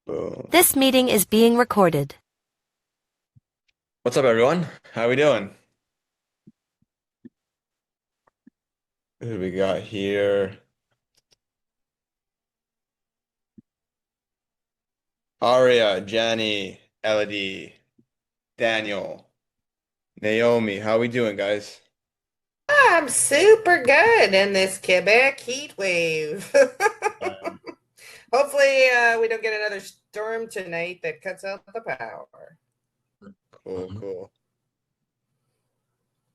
Boom. This meeting is being recorded. What's up, everyone? How we doing? Who do we got here? Aria, Jenny, Elodie, Daniel, Naomi. How we doing, guys? I'm super good in this Quebec heat wave. Um, Hopefully, we don't get another storm tonight that cuts out the power. cool, cool.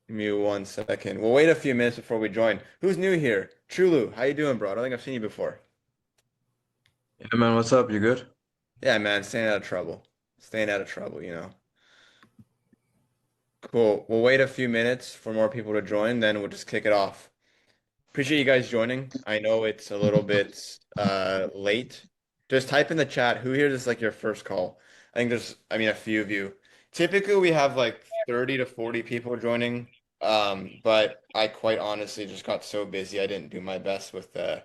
Give me 1 second. We'll wait a few minutes before we join. Who's new here? Chulu, how you doing, bro? I don't think I've seen you before. Yeah, man, what's up? You good? Yeah, man, staying out of trouble. Staying out of trouble, you know. Cool. We'll wait a few minutes for more people to join, then we'll just kick it off. Appreciate you guys joining. I know it's a little bit late. Just type in the chat who here is like your first call. I mean a few of you. Typically we have like 30 to 40 people joining. But I quite honestly just got so busy I didn't do my best with the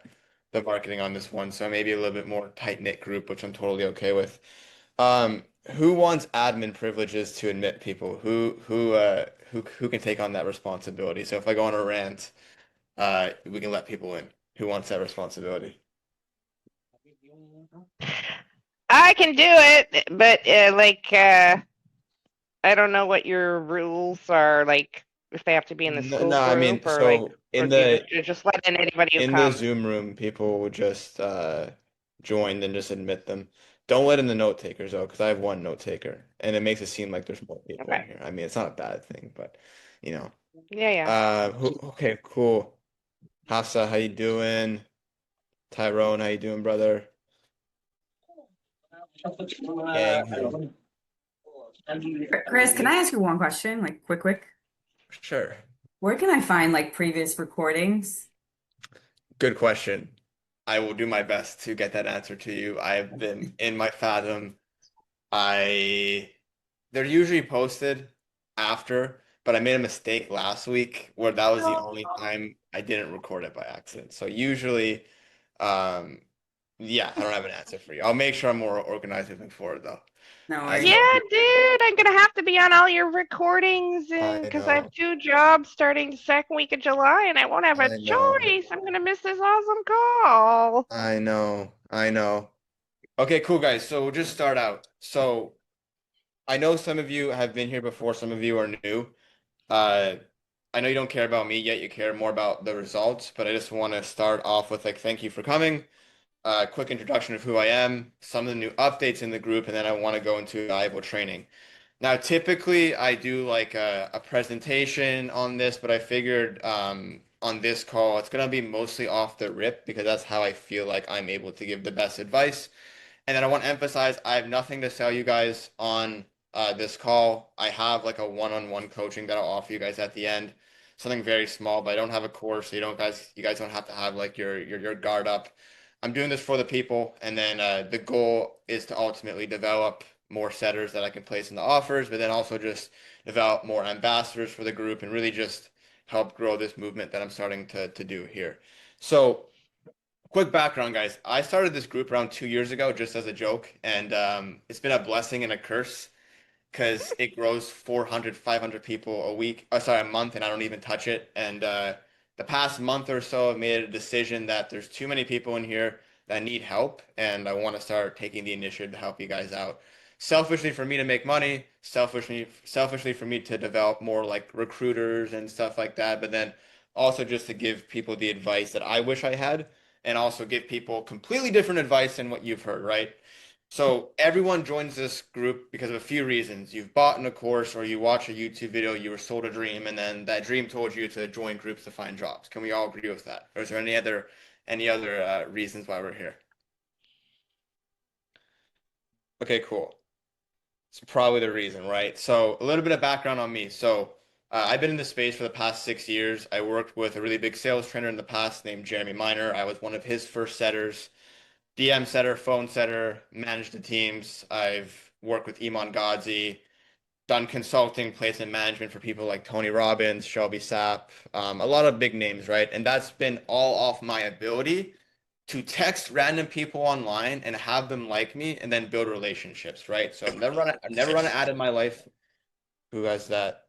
marketing on this one. So maybe a little bit more tight-knit group, which I'm totally okay with. Who wants admin privileges to admit people? Who can take on that responsibility? So if I go on a rant we can let people in. Who wants that responsibility? I can do it, but I don't know what your rules are. Like, if they have to be in the No, school no, I mean, group, or like, so or in do you the just let in anybody who in the comes? Zoom room, people will just join and just admit them. Don't let in the note takers though, because I have one note taker, and it makes it seem like there's more people in Okay. here. I mean, it's not a bad thing, but you know. Yeah, yeah. Okay, cool. Hafsa, how you doing? Tyrone, how you doing, brother? Gang, Chris, can I ask you one question? Like, quick. sure. Where can I find like previous recordings? Good question. I will do my best to get that answer to you. I have been in my Fathom. I They're usually posted after, but I made a mistake last week where that was the only time I didn't record it by accident. So usually, um, yeah, I don't have an answer for you. I'll make sure I'm more organized moving forward though. No As worries. more Yeah, people, dude, I'm gonna have to be on all your recordings, and I because I have know, 2 jobs starting the second week of July, and I won't have a I know, choice. I'm gonna miss this awesome call. I know, I know. Okay, cool guys. So we'll just start out. So I know some of you have been here before, some of you are new. Uh, I know you don't care about me yet, you care more about the results, but I just want to start off with like thank you for coming. Quick introduction of who I am, some of the new updates in the group, and then I want to go into valuable training. Now, typically I do like a presentation on this, but I figured on this call it's gonna be mostly off the rip because that's how I feel like I'm able to give the best advice. And then I want to emphasize I have nothing to sell you guys on this call. I have like a one-on-one coaching that I'll offer you guys at the end. Something very small, but I don't have a course, so you guys don't have to have like your guard up. I'm doing this for the people, and then the goal is to ultimately develop more setters that I can place in the offers, but then also just develop more ambassadors for the group and really just help grow this movement that I'm starting to do here. So quick background, guys. I started this group around 2 years ago just as a joke, and it's been a blessing and a curse because it grows 400, 500 people a week, sorry, a month, and I don't even touch it. And the past month or so, I've made a decision that there's too many people in here that need help, and I want to start taking the initiative to help you guys out. Selfishly for me to make money, selfishly for me to develop more like recruiters and stuff like that, but then also just to give people the advice that I wish I had, and also give people completely different advice than what you've heard, right? So everyone joins this group because of a few reasons. You've bought in a course or you watch a YouTube video, you were sold a dream, and then that dream told you to join groups to find jobs. Can we all agree with that? Or is there any other reasons why we're here? Okay, cool. It's probably the reason, right? So a little bit of background on me. So I've been in this space for the past 6 years. I worked with a really big sales trainer in the past named Jeremy Miner. I was one of his first setters. DM setter, phone setter, managed the teams. I've worked with Iman Gadzhi, done consulting, placement management for people like Tony Robbins, Shelby Sapp, a lot of big names, right? And that's been all off my ability to text random people online and have them like me and then build relationships, right? So I've never run an ad in my life. Who has that?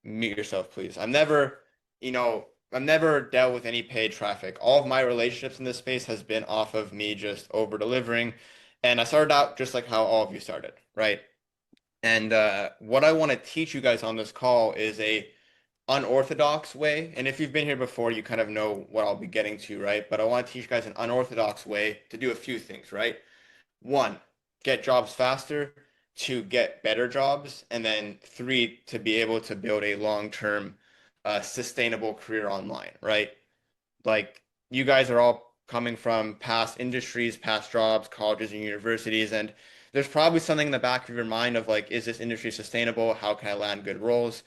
Mute yourself, please. You know, I've never dealt with any paid traffic. All of my relationships in this space has been off of me just over delivering. And I started out just like how all of you started, right? And what I want to teach you guys on this call is a unorthodox way. And if you've been here before, you kind of know what I'll be getting to, right? But I want to teach you guys an unorthodox way to do a few things, right? One, get jobs faster. Two, get better jobs. And then three, to be able to build a long-term, sustainable career online, right? Like you guys are all coming from past industries, past jobs, colleges and universities, and there's probably something in the back of your mind of like, is this industry sustainable? How can I land good roles?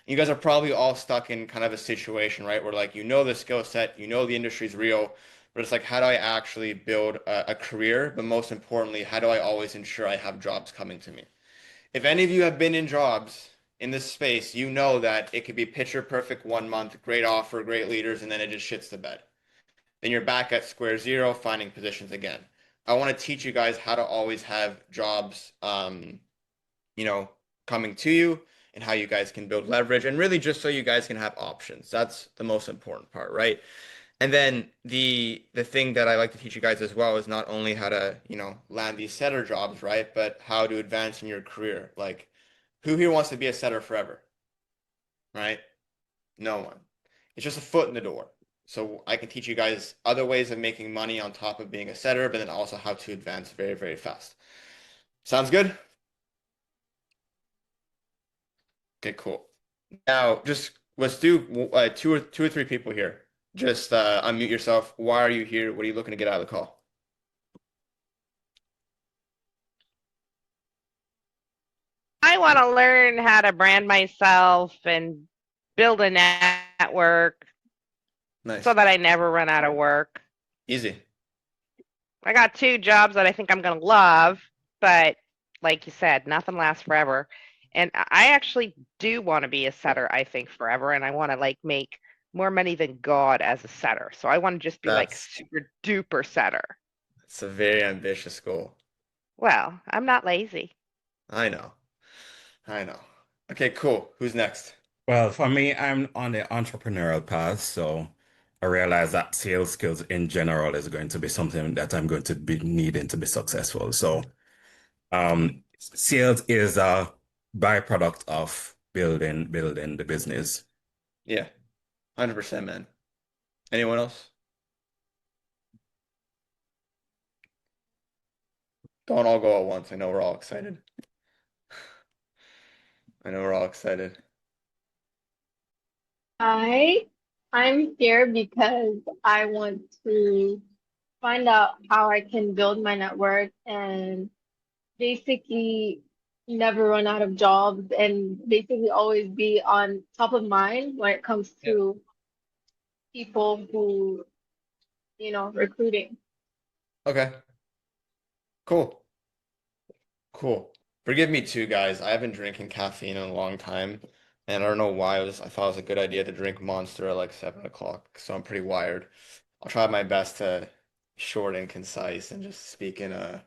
You guys are probably all stuck in kind of a situation, right? Where like you know the skill set, you know the industry's real, but it's like, how do I actually build a career? But most importantly, how do I always ensure I have jobs coming to me? If any of you have been in jobs in this space, you know that it could be picture perfect 1 month, great offer, great leaders, and then it just shits the bed. Then you're back at square zero, finding positions again. I want to teach you guys how to always have jobs, you know, coming to you and how you guys can build leverage and really just so you guys can have options. That's the most important part, right? And then the thing that I like to teach you guys as well is not only how to, land these setter jobs, right? But how to advance in your career. Like, who here wants to be a setter forever, right? No one. It's just a foot in the door. So I can teach you guys other ways of making money on top of being a setter, but then also how to advance very, very fast. Sounds good? Okay, cool. Now, just let's do two or three people here. Just unmute yourself. Why are you here? What are you looking to get out of the call? I want to learn how to brand myself and build a network Nice. so that I never run out of work. Easy. I got 2 jobs that I think I'm going to love, but like you said, nothing lasts forever. And I actually do want to be a setter, I think, forever. And I want to like make more money than God as a setter. So I want to just be like a That's super duper setter. it's a very ambitious goal. Well, I'm not lazy. I know. I know. Okay, cool. Who's next? Well, for me, I'm on the entrepreneurial path, so I realize that sales skills in general is going to be something that I'm going to be needing to be successful. So, sales is a byproduct of building the business. Yeah, 100%, man. Anyone else? Don't all go at once. I know we're all excited. I know we're all excited. I I'm here because I want to find out how I can build my network and basically never run out of jobs and basically always be on top of mind when it comes Yeah. to people who, recruiting. Okay, cool. Cool. Forgive me too, guys. I haven't drinking caffeine in a long time, and I don't know why I thought it was a good idea to drink Monster at like 7 o'clock, so I'm pretty wired. I'll try my best to short and concise and just speak in a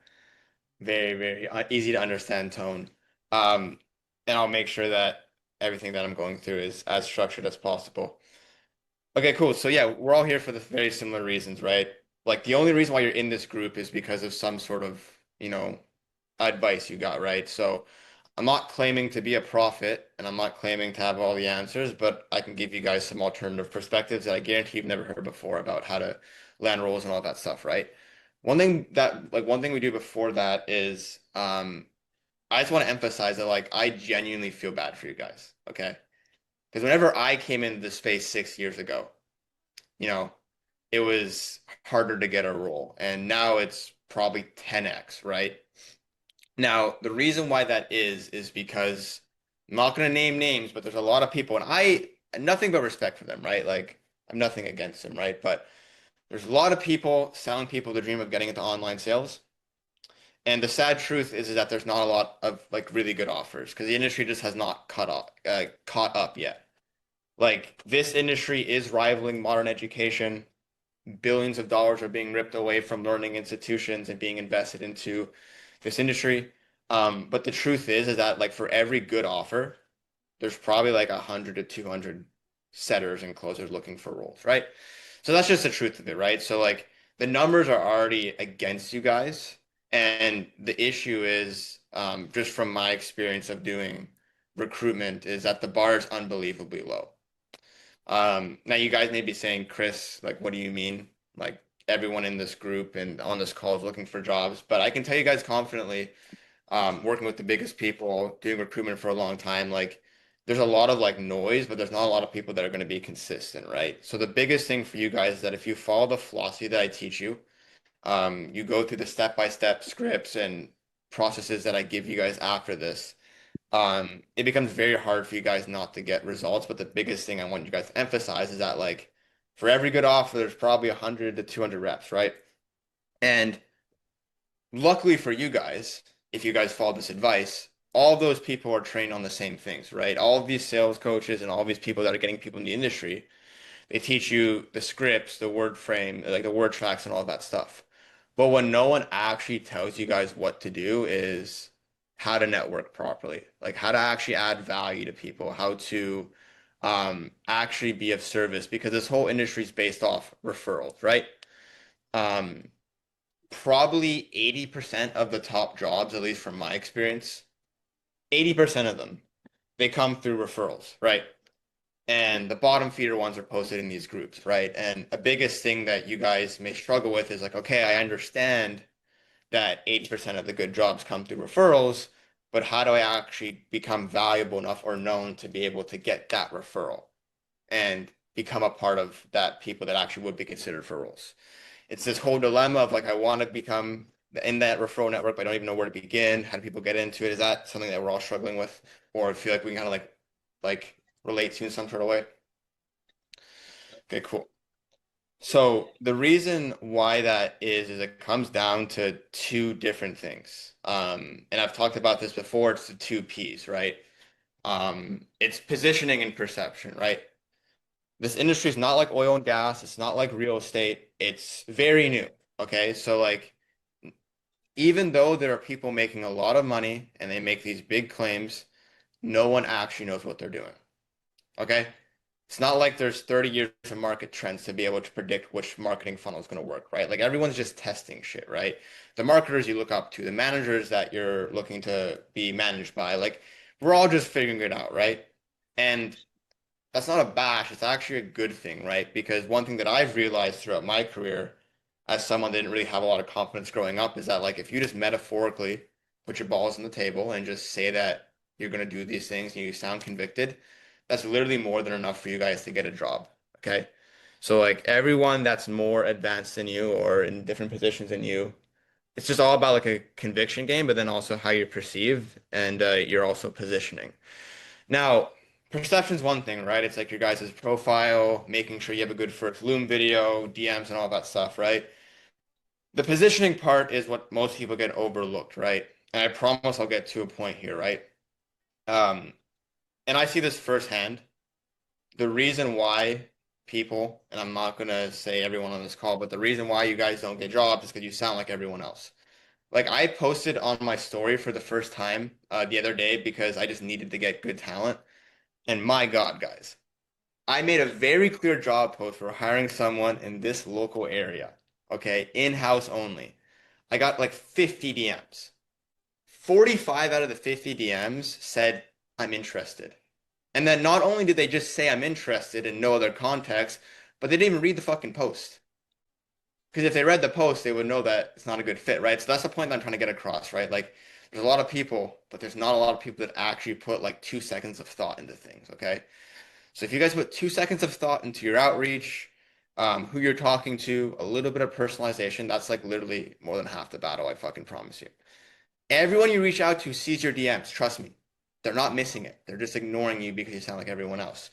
very, very easy to understand tone. Um, and I'll make sure that everything that I'm going through is as structured as possible. Okay, cool. So yeah, we're all here for the very similar reasons, right? Like the only reason why you're in this group is because of some sort of, advice you got, right? So I'm not claiming to be a prophet and I'm not claiming to have all the answers, but I can give you guys some alternative perspectives that I guarantee you've never heard before about how to land roles and all that stuff, right? One thing we do before that is I just want to emphasize that like I genuinely feel bad for you guys, okay? Because whenever I came into this space 6 years ago, you know, it was harder to get a role, and now it's probably 10x, right? Now, the reason why that is because I'm not going to name names, but there's a lot of people, and I nothing but respect for them, right? Like I'm nothing against them, right? But there's a lot of people selling people the dream of getting into online sales. And the sad truth is that there's not a lot of like really good offers because the industry just has not caught up yet. Like this industry is rivaling modern education. billions of dollars are being ripped away from learning institutions and being invested into this industry. But the truth is that like for every good offer, there's probably like 100 to 200 setters and closers looking for roles, right? So that's just the truth of it, right? So like the numbers are already against you guys, and the issue is just from my experience of doing recruitment is that the bar is unbelievably low. Now you guys may be saying, Chris, like, what do you mean? Like everyone in this group and on this call is looking for jobs, but I can tell you guys confidently, working with the biggest people, doing recruitment for a long time, like there's a lot of like noise, but there's not a lot of people that are going to be consistent, right? So the biggest thing for you guys is that if you follow the philosophy that I teach you, you go through the step-by-step scripts and processes that I give you guys after this, it becomes very hard for you guys not to get results. But the biggest thing I want you guys to emphasize is that like for every good offer, there's probably 100 to 200 reps, right? And luckily for you guys, if you guys follow this advice, all of those people are trained on the same things, right? All of these sales coaches and all these people that are getting people in the industry, they teach you the scripts, the word frame, like the word tracks and all that stuff. But what no one actually tells you guys what to do is how to network properly, like how to actually add value to people, how to actually be of service, because this whole industry is based off referrals, right? Um, Probably 80% of the top jobs, at least from my experience, 80% of them, they come through referrals, right? And the bottom feeder ones are posted in these groups, right? And a biggest thing that you guys may struggle with is like, okay, I understand that 80% of the good jobs come through referrals, but how do I actually become valuable enough or known to be able to get that referral and become a part of that people that actually would be considered for roles? It's this whole dilemma of like, I want to become in that referral network, but I don't even know where to begin. How do people get into it? Is that something that we're all struggling with, or feel like we can kind of like relate to in some sort of way? Okay, cool. So the reason why that is it comes down to two different things. And I've talked about this before. It's the two P's, right? It's positioning and perception, right? This industry is not like oil and gas. It's not like real estate. It's very new. Okay. So like, even though there are people making a lot of money and they make these big claims, no one actually knows what they're doing. Okay. It's not like there's 30 years of market trends to be able to predict which marketing funnel is going to work, right? Like everyone's just testing shit, right? The marketers you look up to, the managers that you're looking to be managed by, like we're all just figuring it out, right? And that's not a bash. It's actually a good thing, right? Because one thing that I've realized throughout my career, as someone that didn't really have a lot of confidence growing up, is that like if you just metaphorically put your balls on the table and just say that you're going to do these things and you sound convicted, that's literally more than enough for you guys to get a job. Okay. So like everyone that's more advanced than you or in different positions than you, it's just all about like a conviction game, but then also how you're perceived and you're also positioning. Now, perception's one thing, right? It's like your guys' profile, making sure you have a good first Loom video, DMs, and all that stuff, right? The positioning part is what most people get overlooked, right? And I promise I'll get to a point here, right? Um, and I see this firsthand. The reason why people, and I'm not gonna say everyone on this call, but the reason why you guys don't get jobs is because you sound like everyone else. Like I posted on my story for the first time the other day because I just needed to get good talent. And my God, guys, I made a very clear job post for hiring someone in this local area. Okay, in-house only. I got like 50 DMs. 45 out of the 50 DMs said, I'm interested. And then not only did they just say I'm interested in no other context, but they didn't even read the fucking post. Because if they read the post, they would know that it's not a good fit, right? So that's the point that I'm trying to get across, right? Like, there's a lot of people, but there's not a lot of people that actually put like 2 seconds of thought into things, okay? So if you guys put 2 seconds of thought into your outreach, who you're talking to, a little bit of personalization, that's like literally more than half the battle, I fucking promise you. Everyone you reach out to sees your DMs, trust me. They're not missing it. They're just ignoring you because you sound like everyone else.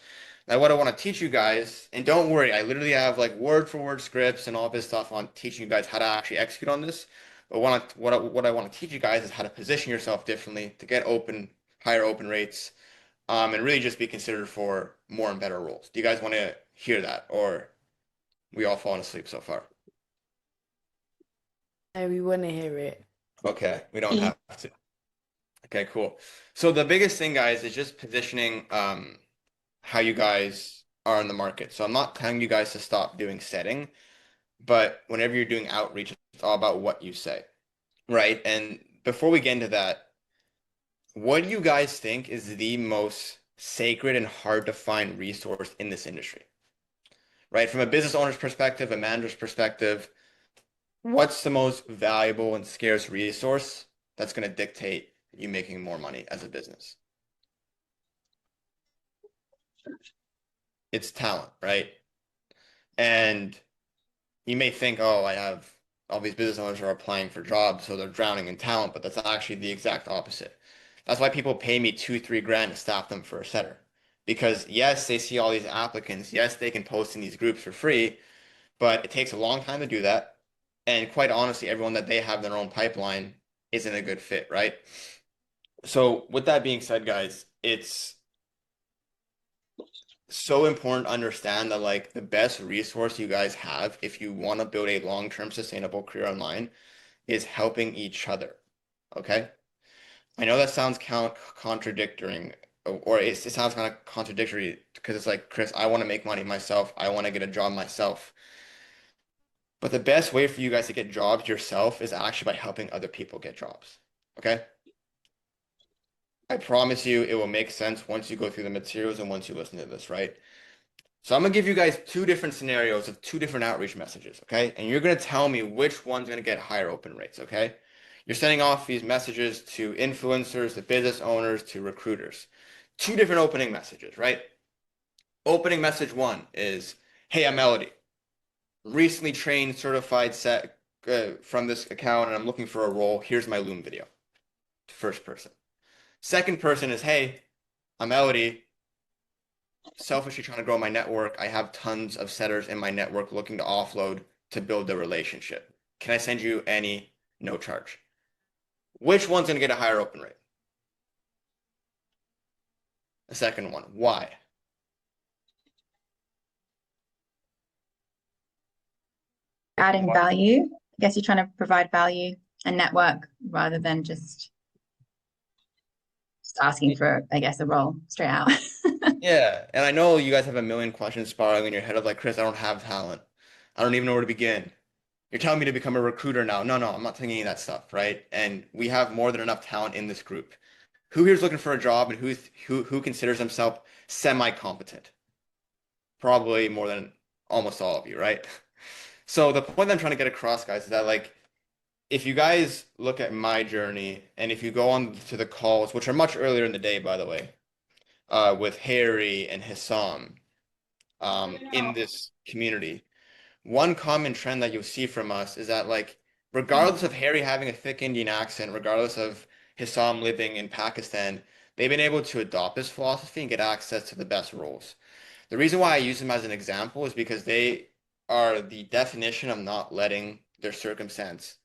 Now, what I want to teach you guys, and don't worry, I literally have like word for word scripts and all this stuff on teaching you guys how to actually execute on this. But what I want to teach you guys is how to position yourself differently to get higher open rates, and really just be considered for more and better roles. Do you guys want to hear that or we all fallen asleep so far? We want to hear it. Okay, we don't have to. Okay, cool. So the biggest thing, guys, is just positioning how you guys are in the market. So I'm not telling you guys to stop doing setting, but whenever you're doing outreach, it's all about what you say, right? And before we get into that, what do you guys think is the most sacred and hard to find resource in this industry? Right? From a business owner's perspective, a manager's perspective, what's the most valuable and scarce resource that's going to dictate you making more money as a business? It's talent, right? And you may think, oh, I have all these business owners are applying for jobs, so they're drowning in talent, but that's actually the exact opposite. That's why people pay me 2, 3 grand to staff them for a setter. Because yes, they see all these applicants. Yes, they can post in these groups for free, but it takes a long time to do that. And quite honestly, everyone that they have in their own pipeline isn't a good fit, right? So with that being said, guys, it's so important to understand that like the best resource you guys have if you want to build a long-term sustainable career online is helping each other. Okay? I know that sounds contradictory, or it sounds kind of contradictory because it's like, Chris, I want to make money myself. I want to get a job myself. But the best way for you guys to get jobs yourself is actually by helping other people get jobs. Okay? I promise you it will make sense once you go through the materials and once you listen to this, right? So I'm gonna give you guys 2 different scenarios of 2 different outreach messages, okay? And you're gonna tell me which one's gonna get higher open rates, okay? You're sending off these messages to influencers, to business owners, to recruiters. 2 different opening messages, right? Opening message 1 is, hey, I'm Melody. Recently trained, certified set from this account, and I'm looking for a role. Here's my Loom video. First person. Second person is, hey, I'm Melody. Selfishly trying to grow my network. I have tons of setters in my network looking to offload to build the relationship. Can I send you any? No charge. Which one's going to get a higher open rate? The second one. Why? Adding value. I guess you're trying to provide value and network rather than just asking for, I guess, a role straight out. Yeah, and I know you guys have a million questions spiraling in your head of like, Chris, I don't have talent. I don't even know where to begin. You're telling me to become a recruiter now. No, I'm not telling you any of that stuff, right? And we have more than enough talent in this group. Who here's looking for a job and who considers himself semi-competent? Probably more than almost all of you, right? So the point I'm trying to get across, guys, is that like if you guys look at my journey and if you go on to the calls, which are much earlier in the day, by the way, with Harry and Hissam, in this community, one common trend that you'll see from us is that like regardless of Harry having a thick Indian accent, regardless of Hissam living in Pakistan, they've been able to adopt this philosophy and get access to the best roles. The reason why I use them as an example is because they are the definition of not letting their circumstance,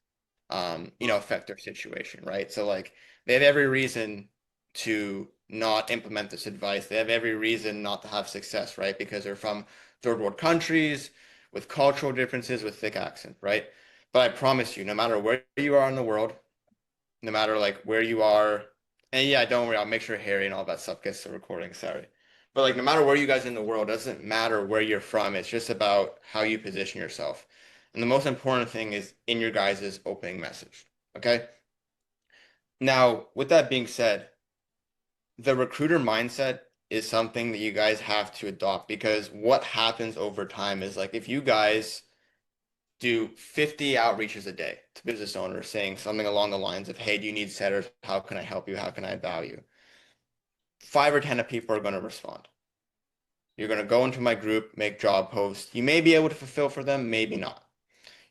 affect their situation, right? So like they have every reason to not implement this advice. They have every reason not to have success, right? Because they're from third world countries with cultural differences, with thick accent, right? But I promise you, no matter where you are in the world, no matter like where you are, and yeah, don't worry, I'll make sure Harry and all that stuff gets the recording, sorry. But like no matter where you guys in the world, it doesn't matter where you're from. It's just about how you position yourself. And the most important thing is in your guys' opening message. Okay? Now, with that being said, the recruiter mindset is something that you guys have to adopt because what happens over time is like if you guys do 50 outreaches a day to business owners saying something along the lines of, hey, do you need setters? How can I help you? How can I add value? 5 or 10 of people are going to respond. You're going to go into my group, make job posts. You may be able to fulfill for them, maybe not.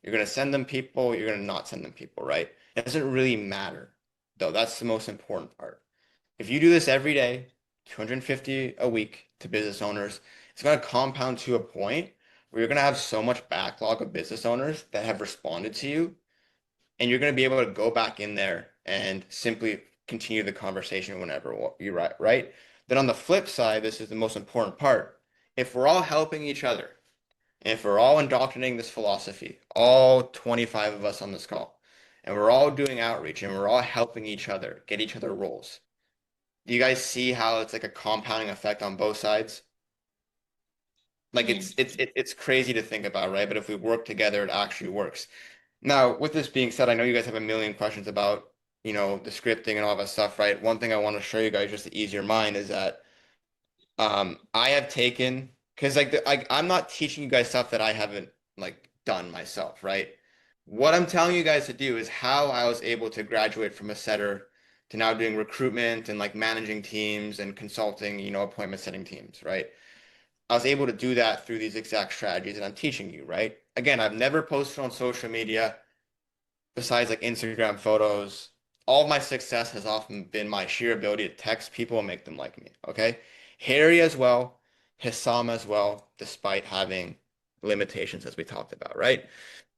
You're going to send them people, you're going to not send them people, right? It doesn't really matter, though. That's the most important part. If you do this every day, 250 a week to business owners, it's going to compound to a point where you're going to have so much backlog of business owners that have responded to you, and you're going to be able to go back in there and simply continue the conversation whenever you're right? Then on the flip side, this is the most important part. If we're all helping each other, And if we're all indoctrinating this philosophy, all 25 of us on this call, and we're all doing outreach and we're all helping each other get each other roles, do you guys see how it's like a compounding effect on both sides? Like it's crazy to think about, right? But if we work together, it actually works. Now, with this being said, I know you guys have a million questions about, the scripting and all that stuff, right? One thing I want to show you guys just to ease your mind is that I have taken because I'm not teaching you guys stuff that I haven't like done myself, right? What I'm telling you guys to do is how I was able to graduate from a setter to now doing recruitment and like managing teams and consulting, appointment setting teams, right? I was able to do that through these exact strategies that I'm teaching you, right? Again, I've never posted on social media besides like Instagram photos. All of my success has often been my sheer ability to text people and make them like me, okay? Harry as well, Hissam as well, despite having limitations as we talked about, right?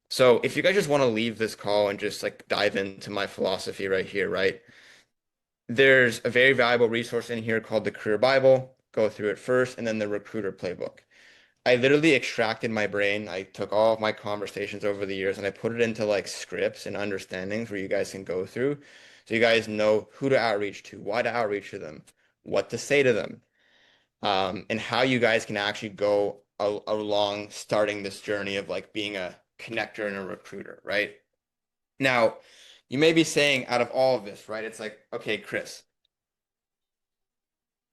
So if you guys just want to leave this call and just like dive into my philosophy right here, right? There's a very valuable resource in here called the Career Bible. Go through it first, and then the Recruiter Playbook. I literally extracted my brain. I took all of my conversations over the years and I put it into like scripts and understandings where you guys can go through. So you guys know who to outreach to, why to outreach to them, what to say to them, and how you guys can actually go along starting this journey of like being a connector and a recruiter, right? Now, you may be saying out of all of this, right? It's like, okay, Chris,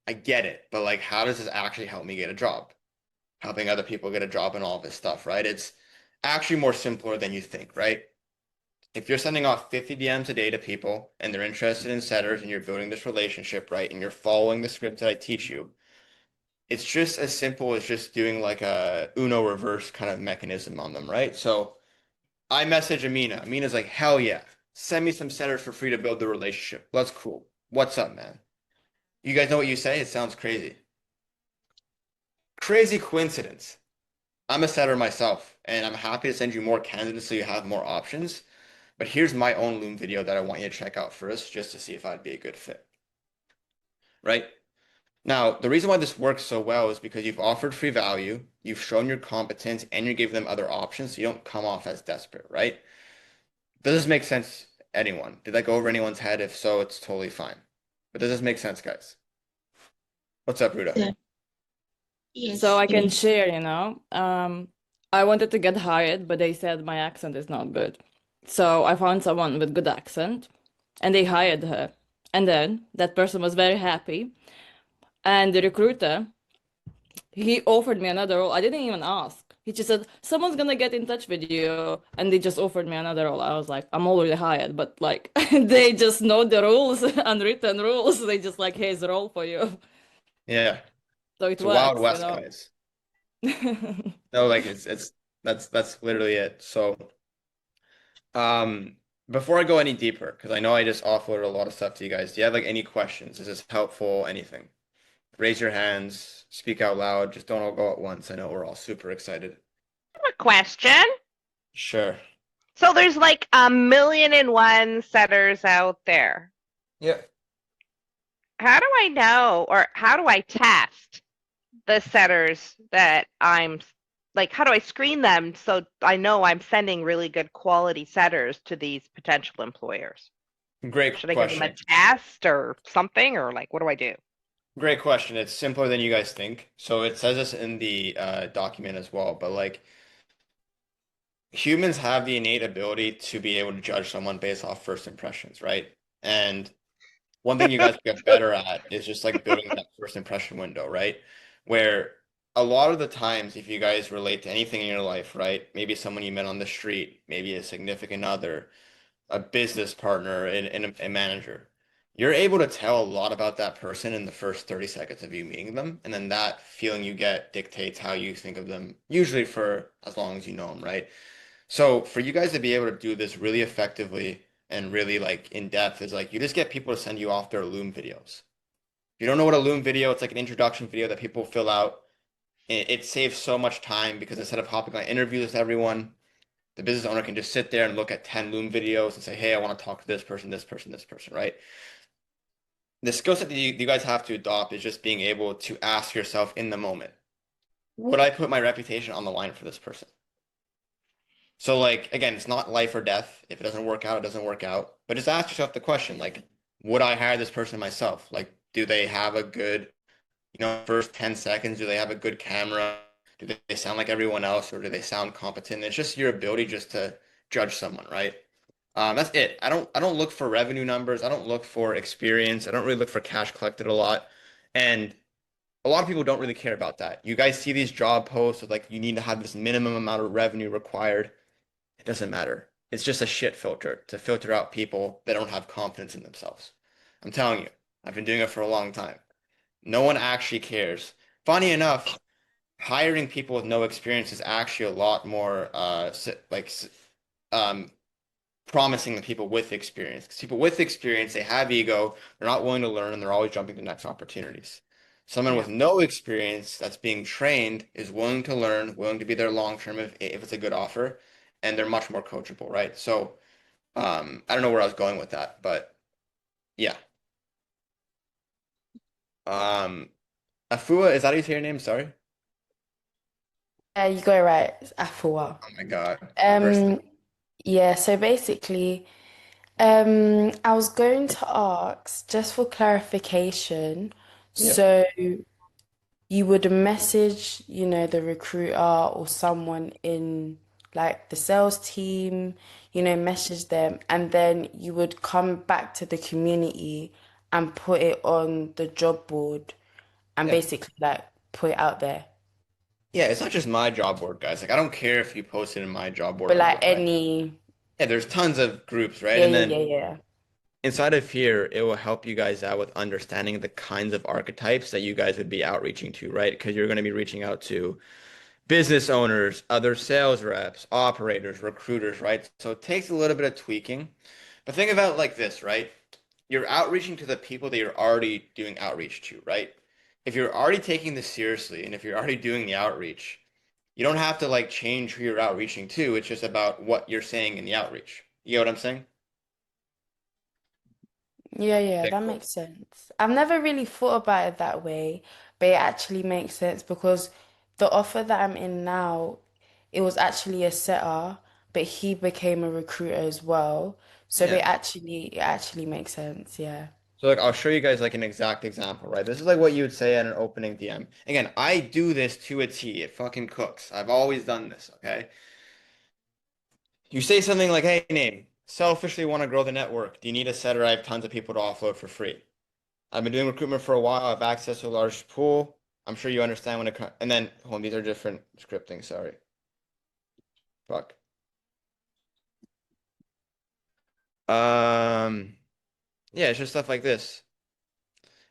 I get it, but like, how does this actually help me get a job? Helping other people get a job and all this stuff, right? It's actually more simpler than you think, right? If you're sending off 50 DMs a day to people and they're interested in setters and you're building this relationship, right? And you're following the script that I teach you, it's just as simple as just doing like a Uno reverse kind of mechanism on them, right? So I message Amina. Amina's like, hell yeah, send me some setters for free to build the relationship. That's cool. What's up, man? You guys know what you say? It sounds crazy. Crazy coincidence. I'm a setter myself, and I'm happy to send you more candidates so you have more options. But here's my own Loom video that I want you to check out first, just to see if I'd be a good fit. Right? Now, the reason why this works so well is because you've offered free value, you've shown your competence, and you gave them other options, so you don't come off as desperate, right? Does this make sense, anyone? Did that go over anyone's head? If so, it's totally fine. But does this make sense, guys? What's up, Ruda? Yeah. Yes. So I can share, I wanted to get hired, but they said my accent is not good. So I found someone with good accent and they hired her. And then that person was very happy. And the recruiter, he offered me another role. I didn't even ask. He just said, someone's gonna get in touch with you. And they just offered me another role. I was like, I'm already hired, but like they just know the rules, unwritten rules. They just like, here's a role for you. Yeah. So it It's a Wild works, West, guys. No, like it's that's literally it. So before I go any deeper, because I know I just offloaded a lot of stuff to you guys, do you have like any questions? Is this helpful? Anything? Raise your hands, speak out loud, just don't all go at once. I know we're all super excited. A question. Sure. So there's like 1,000,001 setters out there. Yeah. How do I know, or how do I test the setters that I'm like, how do I screen them so I know I'm sending really good quality setters to these potential employers? Great Should I give them question. a test or something, or like, what do I do? Great question. It's simpler than you guys think. So it says this in the document as well, but like humans have the innate ability to be able to judge someone based off first impressions, right? And one thing you guys get better at is just like building that first impression window, right? Where a lot of the times, if you guys relate to anything in your life, right? Maybe someone you met on the street, maybe a significant other, a business partner, and a manager. You're able to tell a lot about that person in the first 30 seconds of you meeting them. And then that feeling you get dictates how you think of them, usually for as long as you know them, right? So for you guys to be able to do this really effectively and really like in depth is like you just get people to send you off their Loom videos. If you don't know what a Loom video, it's like an introduction video that people fill out. It saves so much time because instead of hopping on interviews with everyone, the business owner can just sit there and look at 10 Loom videos and say, hey, I want to talk to this person, this person, this person, right? The skill set that you guys have to adopt is just being able to ask yourself in the moment, would I put my reputation on the line for this person? So like again, it's not life or death. If it doesn't work out, it doesn't work out. But just ask yourself the question, like, would I hire this person myself? Like, do they have a good, first 10 seconds, do they have a good camera? Do they sound like everyone else or do they sound competent? It's just your ability just to judge someone, right? That's it. I don't look for revenue numbers. I don't look for experience. I don't really look for cash collected a lot. And a lot of people don't really care about that. You guys see these job posts with like you need to have this minimum amount of revenue required. It doesn't matter. It's just a shit filter to filter out people that don't have confidence in themselves. I'm telling you, I've been doing it for a long time. No one actually cares. Funny enough, hiring people with no experience is actually a lot more um, promising than people with experience. Because people with experience, they have ego, they're not willing to learn, and they're always jumping to next opportunities. Someone with no experience that's being trained is willing to learn, willing to be there long term if it's a good offer, and they're much more coachable, right? So I don't know where I was going with that, but yeah. Afua, is that how you say your name? Sorry. You got it right. It's Afua. Oh my God. First Um, yeah, so basically, I was going to ask just for clarification. yeah. So you would message, the recruiter or someone in like the sales team, message them, and then you would come back to the community and put it on the job board and Yeah. basically like put it out there. Yeah, it's not just my job board, guys. Like I don't care if you post it in my job board But or like what, right? any, Yeah, there's tons of groups, right? yeah, And yeah, then yeah, yeah. inside of here, it will help you guys out with understanding the kinds of archetypes that you guys would be outreaching to, right? Because you're going to be reaching out to business owners, other sales reps, operators, recruiters, right? So it takes a little bit of tweaking. But think about it like this, right? You're outreaching to the people that you're already doing outreach to, right? If you're already taking this seriously and if you're already doing the outreach, you don't have to like change who you're outreaching to. It's just about what you're saying in the outreach. You get what I'm saying? Yeah, yeah, Okay, that cool. makes sense. I've never really thought about it that way, but it actually makes sense because the offer that I'm in now, it was actually a setter, but he became a recruiter as well. So Yeah. it actually makes sense, yeah. So like I'll show you guys like an exact example, right? This is like what you would say at an opening DM. Again, I do this to a T. It fucking cooks. I've always done this, okay? You say something like, "Hey, name, selfishly want to grow the network. Do you need a setter? I have tons of people to offload for free. I've been doing recruitment for a while. I have access to a large pool. I'm sure you understand when it comes." And then, hold on, these are different scripting. Sorry. Fuck. Yeah, it's just stuff like this.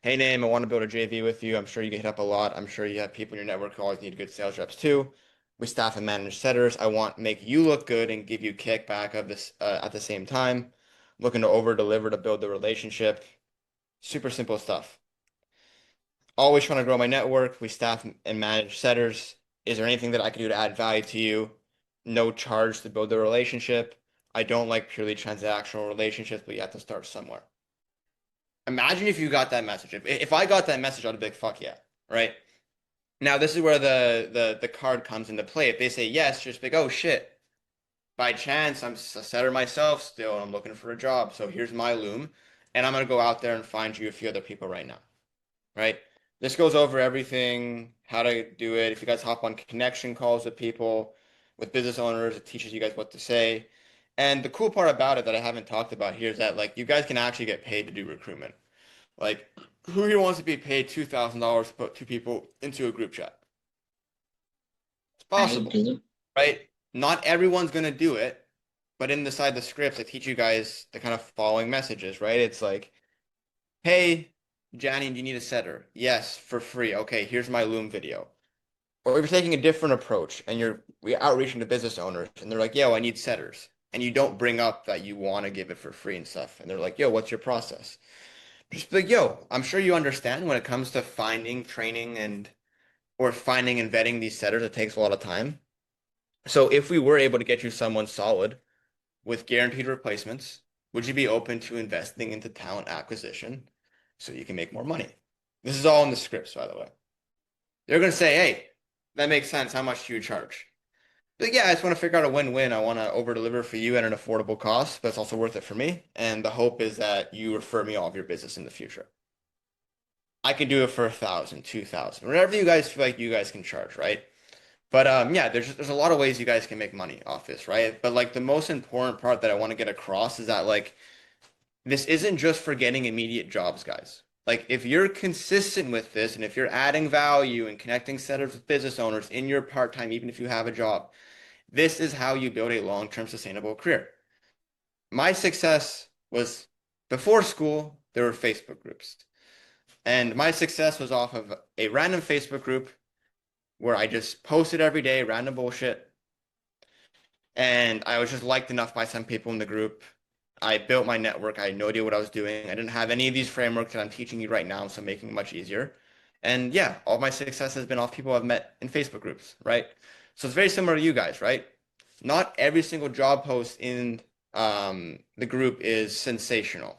Hey, name, I want to build a JV with you. I'm sure you get hit up a lot. I'm sure you have people in your network who always need good sales reps too. We staff and manage setters. I want to make you look good and give you kickback of this at the same time. Looking to over deliver to build the relationship. Super simple stuff. Always trying to grow my network. We staff and manage setters. Is there anything that I can do to add value to you? No charge to build the relationship. I don't like purely transactional relationships, but you have to start somewhere. Imagine if you got that message. If I got that message, I'd be like, fuck yeah, right? Now this is where the card comes into play. If they say yes, just be like, oh shit. By chance, I'm a setter myself still, and I'm looking for a job. So here's my loom, and I'm gonna go out there and find you a few other people right now, right? This goes over everything, how to do it. If you guys hop on connection calls with people, with business owners, it teaches you guys what to say. And the cool part about it that I haven't talked about here is that like you guys can actually get paid to do recruitment. Like, who here wants to be paid $2,000 to put two people into a group chat? It's possible, right? Not everyone's gonna do it, but inside the scripts, I teach you guys the kind of following messages, right? It's like, hey, Johnny, do you need a setter? Yes, for free. Okay, here's my Loom video. Or if you're taking a different approach and we're outreaching to business owners and they're like, yo, I need setters. And you don't bring up that you want to give it for free and stuff. And they're like, yo, what's your process? Just be like, yo, I'm sure you understand when it comes to finding, training, or finding and vetting these setters, it takes a lot of time. So if we were able to get you someone solid with guaranteed replacements, would you be open to investing into talent acquisition so you can make more money? This is all in the scripts, by the way. They're going to say, hey, that makes sense. How much do you charge? But yeah, I just want to figure out a win-win. I want to over-deliver for you at an affordable cost, but it's also worth it for me. And the hope is that you refer me all of your business in the future. I can do it for 1,000, 2,000, whatever you guys feel like you guys can charge, right? But yeah, there's a lot of ways you guys can make money off this, right? But like the most important part that I want to get across is that like this isn't just for getting immediate jobs, guys. Like if you're consistent with this and if you're adding value and connecting setters with business owners in your part-time, even if you have a job, this is how you build a long-term sustainable career. My success was before school, there were Facebook groups. And my success was off of a random Facebook group where I just posted every day, random bullshit. And I was just liked enough by some people in the group. I built my network. I had no idea what I was doing. I didn't have any of these frameworks that I'm teaching you right now, so making it much easier. And yeah, all my success has been off people I've met in Facebook groups, right? So it's very similar to you guys, right? Not every single job post in the group is sensational.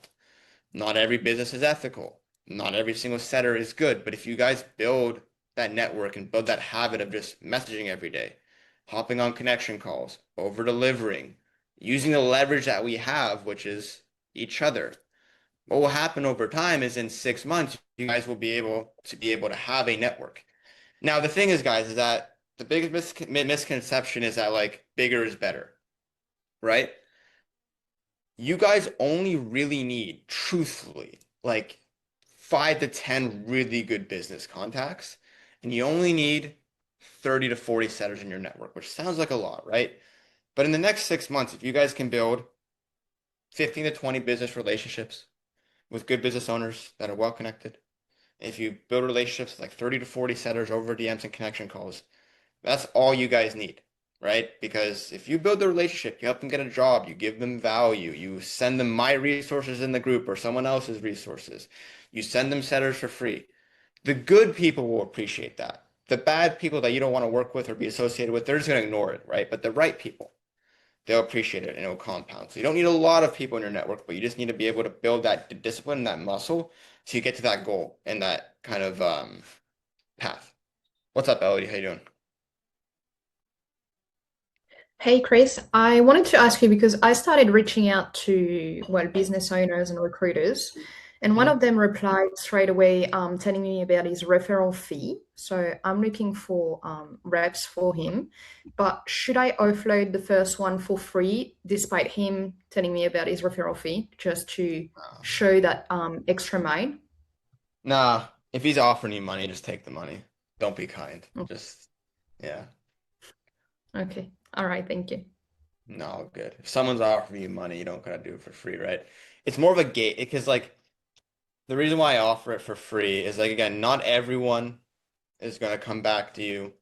Not every business is ethical. Not every single setter is good. But if you guys build that network and build that habit of just messaging every day, hopping on connection calls, over delivering, using the leverage that we have, which is each other. What will happen over time is in 6 months, you guys will be able to have a network. Now, the thing is, guys, is that the biggest misconception is that like bigger is better, right? You guys only really need, truthfully, like 5 to 10 really good business contacts, and you only need 30 to 40 setters in your network, which sounds like a lot, right? But in the next 6 months, if you guys can build 15 to 20 business relationships with good business owners that are well connected, if you build relationships with like 30 to 40 setters over DMs and connection calls, that's all you guys need, right? Because if you build the relationship, you help them get a job, you give them value, you send them my resources in the group or someone else's resources, you send them setters for free. The good people will appreciate that. The bad people that you don't want to work with or be associated with, they're just going to ignore it, right? But the right people, they'll appreciate it and it'll compound. So you don't need a lot of people in your network, but you just need to be able to build that discipline, that muscle, so you get to that goal and that kind of path. What's up, Elodie? How you doing? Hey Chris, I wanted to ask you because I started reaching out to, well, business owners and recruiters, and one of them replied straight away, telling me about his referral fee. So I'm looking for reps for him, but should I offload the first one for free despite him telling me about his referral fee just to show that extra mile? Nah, if he's offering you money, just take the money. Don't be kind. Okay. Just, yeah, Okay. All right. Thank you. no, good. If someone's offering you money, you don't gotta do it for free, right? It's more of a gate because like the reason why I offer it for free is like again, not everyone is gonna come back to you.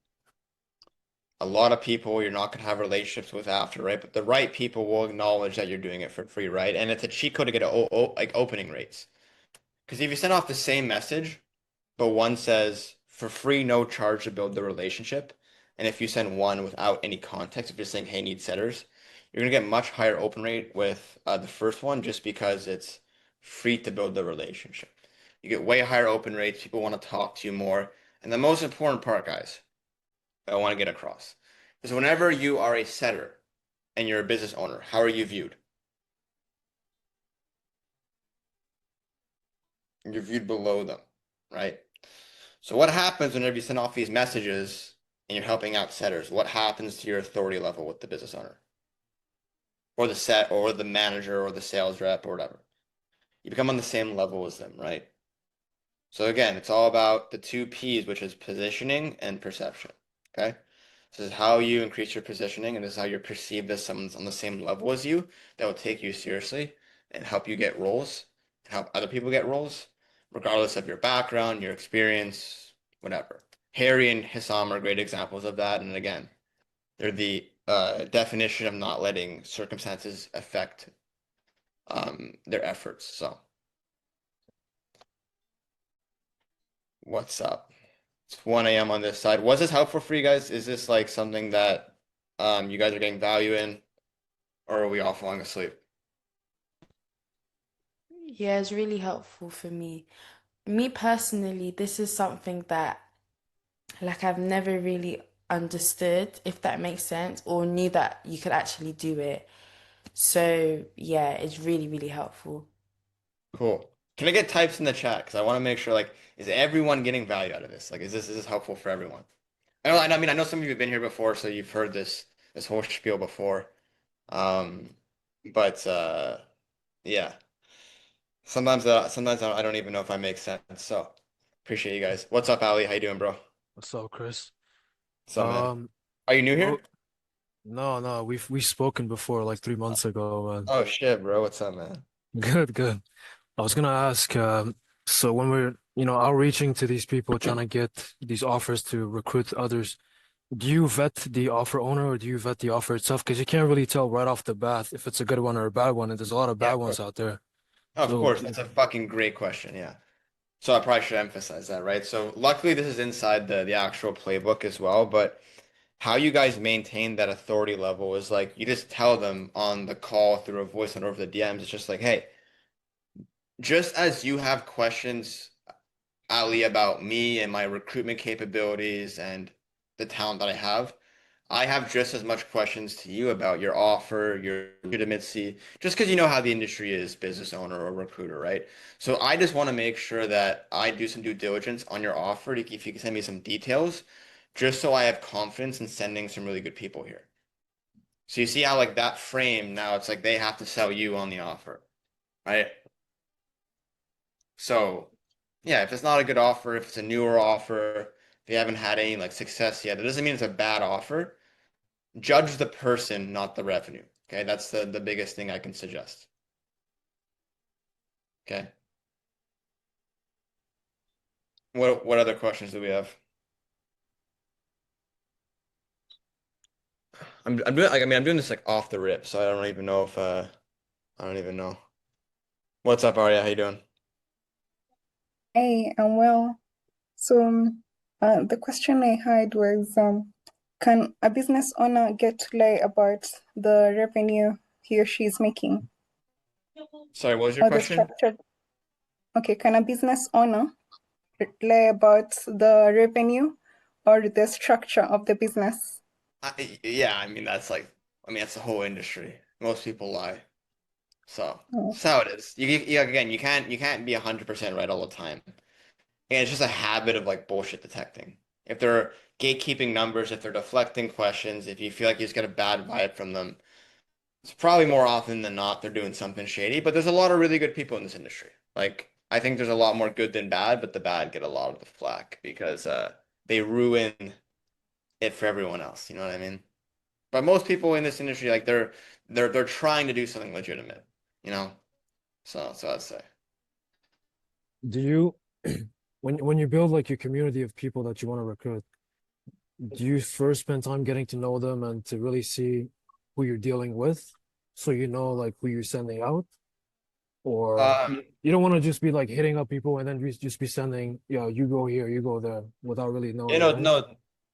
A lot of people you're not gonna have relationships with after, right? But the right people will acknowledge that you're doing it for free, right? And it's a cheat code to get like opening rates. Because if you send off the same message, but one says for free, no charge to build the relationship, and if you send one without any context, if you're saying, hey, need setters, you're gonna get much higher open rate with the first one just because it's free to build the relationship. You get way higher open rates, people want to talk to you more. And the most important part, guys, that I want to get across is whenever you are a setter and you're a business owner, how are you viewed? You're viewed below them, right? So what happens whenever you send off these messages and you're helping out setters? What happens to your authority level with the business owner? Or the set or the manager or the sales rep or whatever? You become on the same level as them, right? So again, it's all about the two P's, which is positioning and perception. Okay? This is how you increase your positioning, and this is how you're perceived as someone's on the same level as you that will take you seriously and help you get roles and help other people get roles, regardless of your background, your experience, whatever. Harry and Hissam are great examples of that. And again, they're the definition of not letting circumstances affect their efforts. So, what's up? It's 1 a.m. on this side. Was this helpful for you guys? Is this like something that you guys are getting value in, or are we all falling asleep? Yeah, it's really helpful for me. Me personally, this is something that Like I've never really understood, if that makes sense, or knew that you could actually do it. So yeah, it's really, really helpful. Cool. Can I get types in the chat? Because I want to make sure, like, is everyone getting value out of this? Like, is this helpful for everyone? I mean, I know some of you have been here before, so you've heard this whole spiel before. Um, but yeah, sometimes I don't even know if I make sense. So appreciate you guys. What's up, Ali? How you doing, bro? What's up, Chris? What's up, man? Um, Are you new well, here? no, we've spoken before like 3 months ago, man. Oh shit, bro. What's up, man? Good, good. I was gonna ask, so when we're, outreaching to these people, trying to get these offers to recruit others, do you vet the offer owner or do you vet the offer itself? Because you can't really tell right off the bat if it's a good one or a bad one, and there's a lot of Yeah, bad of course. ones out there. Oh, of So, course. That's a fucking great question. Yeah. So I probably should emphasize that, right? So luckily this is inside the actual playbook as well, but how you guys maintain that authority level is like you just tell them on the call through a voice and over the DMs. It's just like, hey, just as you have questions, Ali, about me and my recruitment capabilities and the talent that I have just as much questions to you about your offer, your legitimacy, just because you know how the industry is, business owner or recruiter, right? So I just want to make sure that I do some due diligence on your offer, if you can send me some details, just so I have confidence in sending some really good people here. So you see how like that frame now it's like they have to sell you on the offer, right? So yeah, if it's not a good offer, if it's a newer offer, if you haven't had any like success yet, it doesn't mean it's a bad offer. Judge the person, not the revenue. Okay, that's the biggest thing I can suggest. Okay. What other questions do we have? I'm doing like I mean I'm doing this like off the rip, so I don't even know if I don't even know. What's up, Arya? How you doing? Hey, I'm well. So, the question I had was, can a business owner get to lie about the revenue he or she is making Sorry, what was your or the question? structure? Okay, can a business owner lie about the revenue or the structure of the business? Yeah, I mean that's like that's the whole industry. Most people lie. So Oh, that's how it is. Again, you can't be 100% right all the time. And it's just a habit of like bullshit detecting. If they're gatekeeping numbers, if they're deflecting questions, if you feel like you just get a bad vibe from them, it's probably more often than not they're doing something shady. But there's a lot of really good people in this industry. Like I think there's a lot more good than bad, but the bad get a lot of the flack because they ruin it for everyone else. You know what I mean? But most people in this industry, like they're trying to do something legitimate, you know? So I'd say. do you, when you build like your community of people that you want to recruit, do you first spend time getting to know them and to really see who you're dealing with, so you know like who you're sending out? Or Um, you don't want to just be like hitting up people and then just be sending, you go here, you go there without really You knowing, know, right?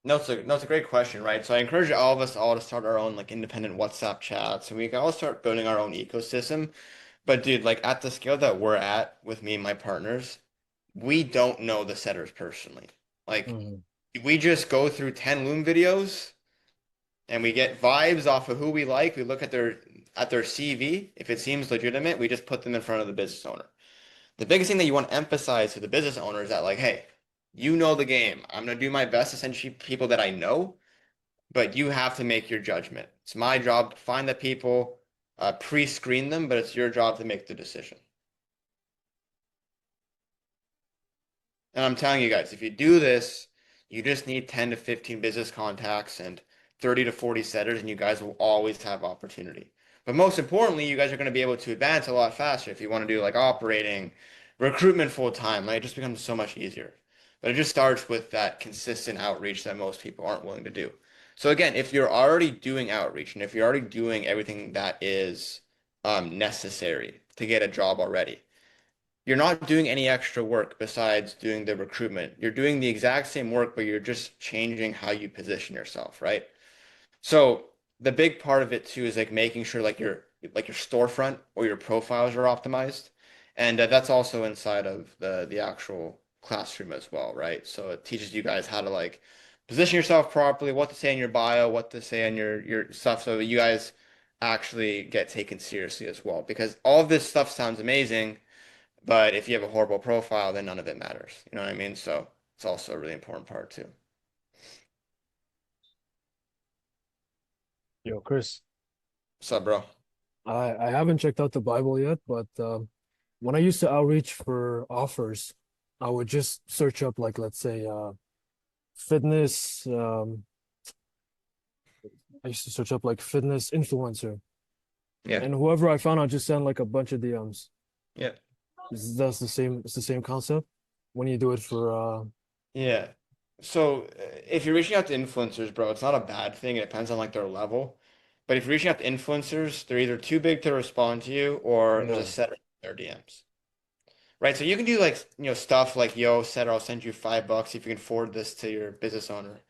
no, it's a great question, right? So I encourage all of us all to start our own like independent WhatsApp chats, and we can all start building our own ecosystem. But dude, like at the scale that we're at with me and my partners, we don't know the setters personally. Like Mhm. we just go through 10 Loom videos and we get vibes off of who we like. We look at their CV. If it seems legitimate, we just put them in front of the business owner. The biggest thing that you want to emphasize to the business owner is that like, hey, you know the game. I'm gonna do my best to send you people that I know, but you have to make your judgment. It's my job to find the people, pre-screen them, but it's your job to make the decision. And I'm telling you guys, if you do this, you just need 10 to 15 business contacts and 30 to 40 setters, and you guys will always have opportunity. But most importantly, you guys are going to be able to advance a lot faster if you want to do like operating, recruitment full time. Like it just becomes so much easier. But it just starts with that consistent outreach that most people aren't willing to do. So again, if you're already doing outreach and if you're already doing everything that is necessary to get a job already, you're not doing any extra work besides doing the recruitment. You're doing the exact same work, but you're just changing how you position yourself, right? So the big part of it too is like making sure like your storefront or your profiles are optimized, and that's also inside of the actual classroom as well, right? So it teaches you guys how to like position yourself properly, what to say in your bio, what to say on your stuff, so that you guys actually get taken seriously as well. Because all of this stuff sounds amazing, but if you have a horrible profile, then none of it matters. You know what I mean? So it's also a really important part too. Yo, Chris, What's up, bro? I haven't checked out the Bible yet, but when I used to outreach for offers, I would just search up like let's say fitness. I used to search up like fitness influencer, Yeah. and whoever I found, I'd just send like a bunch of DMs. Yeah. That's the same. It's the same concept when you do it for Yeah. So if you're reaching out to influencers, bro, it's not a bad thing. It depends on like their level. But if you're reaching out to influencers, they're either too big to respond to you or there's a yeah. set of their DMs. Right? So you can do like, stuff like, yo, Setter, I'll send you $5 if you can forward this to your business owner.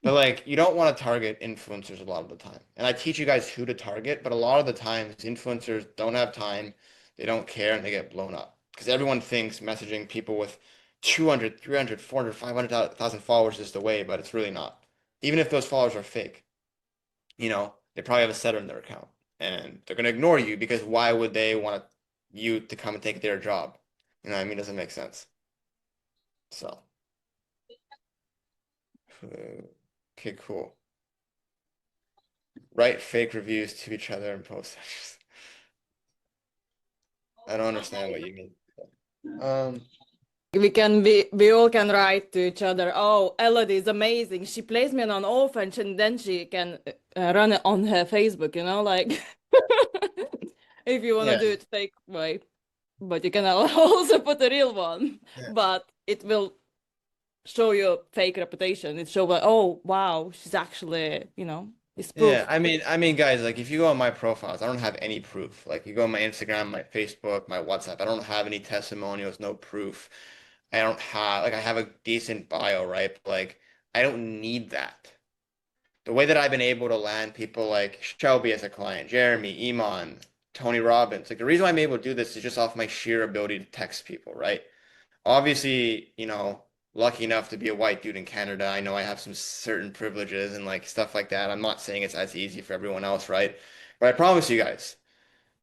But like you don't want to target influencers a lot of the time. And I teach you guys who to target, but a lot of the times influencers don't have time, they don't care, and they get blown up. Because everyone thinks messaging people with 200, 300, 400, 500,000 followers is the way, but it's really not. Even if those followers are fake, they probably have a setter in their account. And they're gonna ignore you because why would they want you to come and take their job? You know what I mean? It doesn't make sense. So, okay, cool. Write fake reviews to each other and post. I don't understand what you mean. We all can write to each other, oh, Elodie is amazing, she plays me on an offense, and then she can run it on her Facebook, like if you want to Yeah. do it fake way, but you can also put a real one. Yeah. But it will show your fake reputation. It show like, oh wow, she's actually, it's proof. Yeah, I mean, guys, like if you go on my profiles, I don't have any proof. Like you go on my Instagram, my Facebook, my WhatsApp, I don't have any testimonials, no proof. I don't have like I have a decent bio, right? But, like I don't need that. The way that I've been able to land people like Shelby as a client, Jeremy, Iman, Tony Robbins, like the reason why I'm able to do this is just off my sheer ability to text people, right? Obviously, lucky enough to be a white dude in Canada, I know I have some certain privileges and like stuff like that. I'm not saying it's as easy for everyone else, right? But I promise you guys,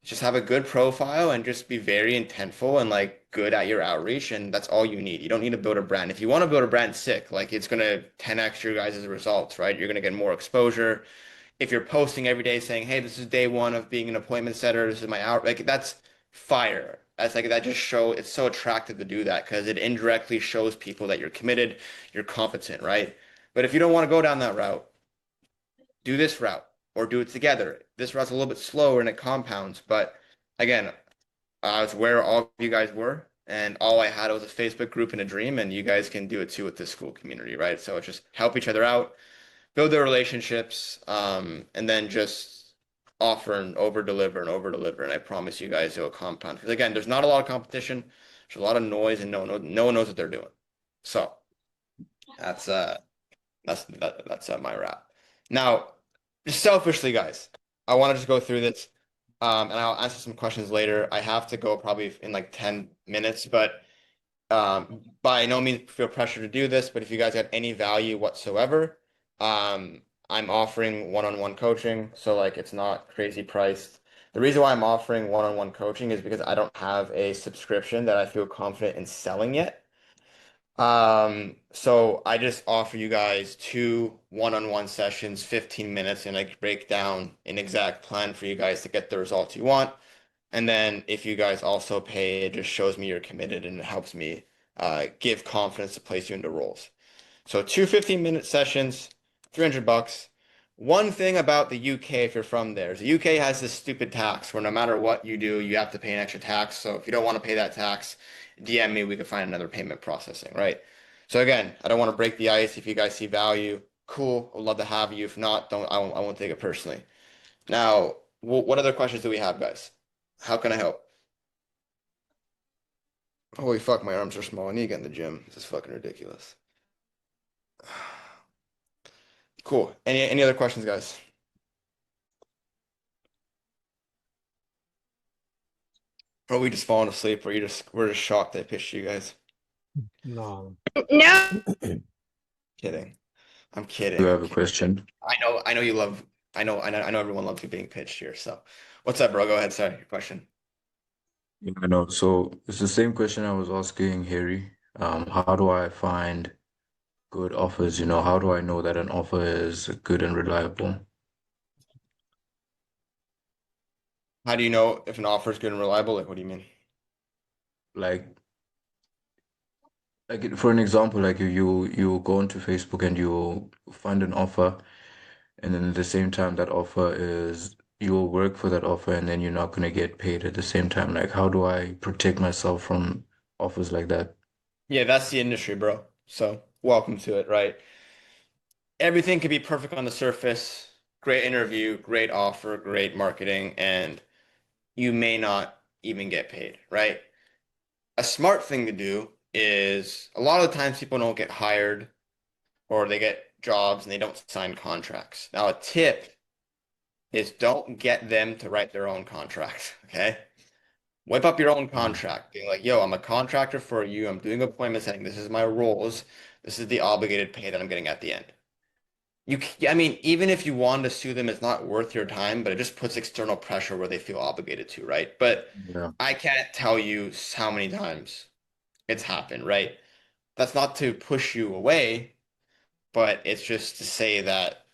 just have a good profile and just be very intentful and like good at your outreach, and that's all you need. You don't need to build a brand. If you want to build a brand, sick, like it's gonna 10x your guys' results, right? You're gonna get more exposure. If you're posting every day saying, "Hey, this is day one of being an appointment setter. This is my out," like that's fire. That's like that just show it's so attractive to do that because it indirectly shows people that you're committed, you're competent, right? But if you don't want to go down that route, do this route or do it together. This route's a little bit slower and it compounds, but again, I was where all of you guys were, and all I had was a Facebook group and a dream, and you guys can do it too with this school community, right? So it's just help each other out, build their relationships, and then just offer and over deliver and over deliver. And I promise you guys it'll compound. Because again, there's not a lot of competition, there's a lot of noise, and no one knows what they're doing. So that's my wrap. Now, just selfishly, guys, I want to just go through this, and I'll answer some questions later. I have to go probably in like 10 minutes, but by no means feel pressure to do this. But if you guys have any value whatsoever, I'm offering one-on-one coaching, so like it's not crazy priced. The reason why I'm offering one-on-one coaching is because I don't have a subscription that I feel confident in selling yet. So I just offer you guys two one-on-one sessions, 15 minutes, and I break down an exact plan for you guys to get the results you want. And then if you guys also pay, it just shows me you're committed and it helps me give confidence to place you into roles. So two 15-minute sessions, $300. One thing about the UK, if you're from there, is the UK has this stupid tax where no matter what you do, you have to pay an extra tax. So if you don't want to pay that tax, DM me, we can find another payment processing, right? So again, I don't want to break the ice. If you guys see value, cool. I'd love to have you. If not, I won't take it personally. Now, what other questions do we have, guys? How can I help? Holy fuck, my arms are small. I need to get in the gym. This is fucking ridiculous. Cool. Any other questions, guys? Or we just falling asleep, or we're just shocked I pitched you guys. No. No. Kidding. I'm You kidding. I'm have a kidding. question? I know you love. I know everyone loves you being pitched here. So, what's up, bro? Go ahead. Sorry, your question. Yeah, I know. So it's the same question I was asking Harry. How do I find good offers? How do I know that an offer is good and reliable? How do you know if an offer is good and reliable? Like, what do you mean? Like, for an example, like you go onto Facebook and you find an offer, and then at the same time that offer is you'll work for that offer, and then you're not going to get paid at the same time. Like, how do I protect myself from offers like that? Yeah, that's the industry, bro. So, welcome to it, right? Everything could be perfect on the surface. Great interview, great offer, great marketing, and you may not even get paid, right? A smart thing to do is a lot of the times people don't get hired or they get jobs and they don't sign contracts. Now, a tip is don't get them to write their own contract, okay? Whip up your own contract, being like, yo, I'm a contractor for you. I'm doing appointment setting. This is my roles. This is the obligated pay that I'm getting at the end. I mean, even if you want to sue them, it's not worth your time, but it just puts external pressure where they feel obligated to, right? But Yeah. I can't tell you how many times it's happened, right? That's not to push you away, but it's just to say that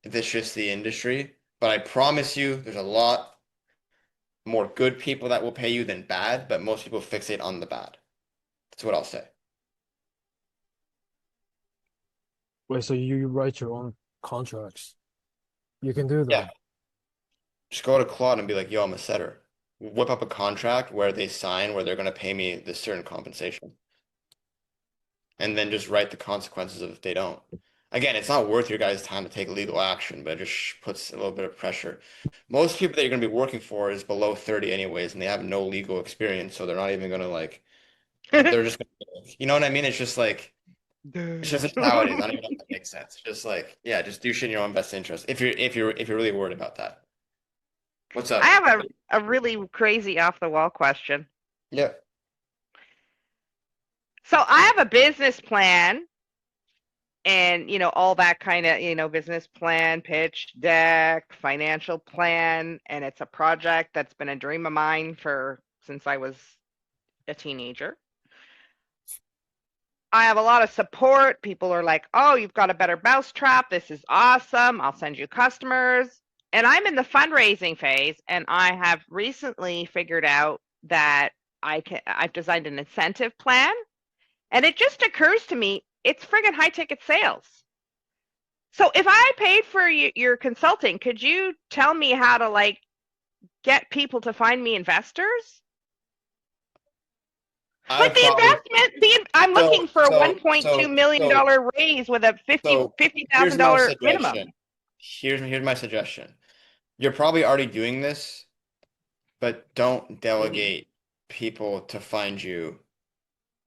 this is just the industry. But I promise you, there's a lot more good people that will pay you than bad, but most people fixate on the bad. That's what I'll say. Wait, so you write your own contracts? You can do Yeah, that. just go to Claude and be like, yo, I'm a setter. Whip up a contract where they sign where they're going to pay me this certain compensation. And then just write the consequences of if they don't. Again, it's not worth your guys' time to take legal action, but it just puts a little bit of pressure. Most people that you're going to be working for is below 30 anyways, and they have no legal experience, so they're not even going to like, they're just gonna, you know what I mean? It's just like, it's just how it is. I don't even know if that makes sense. Just like, yeah, just do shit in your own best interest. If you're really worried about that. What's I up? have a really crazy off the wall question. Yeah. So I have a business plan and all that kind of business plan, pitch deck, financial plan, and it's a project that's been a dream of mine for since I was a teenager. I have a lot of support. People are like, "Oh, you've got a better mousetrap. This is awesome. I'll send you customers." And I'm in the fundraising phase, and I have recently figured out that I've designed an incentive plan, and it just occurs to me it's friggin' high ticket sales. So if I paid for your consulting, could you tell me how to like get people to find me investors? I Like would the probably investment, I'm looking for a $1.2 million so raise with a so here's my $50,000 minimum. suggestion. Here's my suggestion. You're probably already doing this, but don't Maybe. delegate people to find you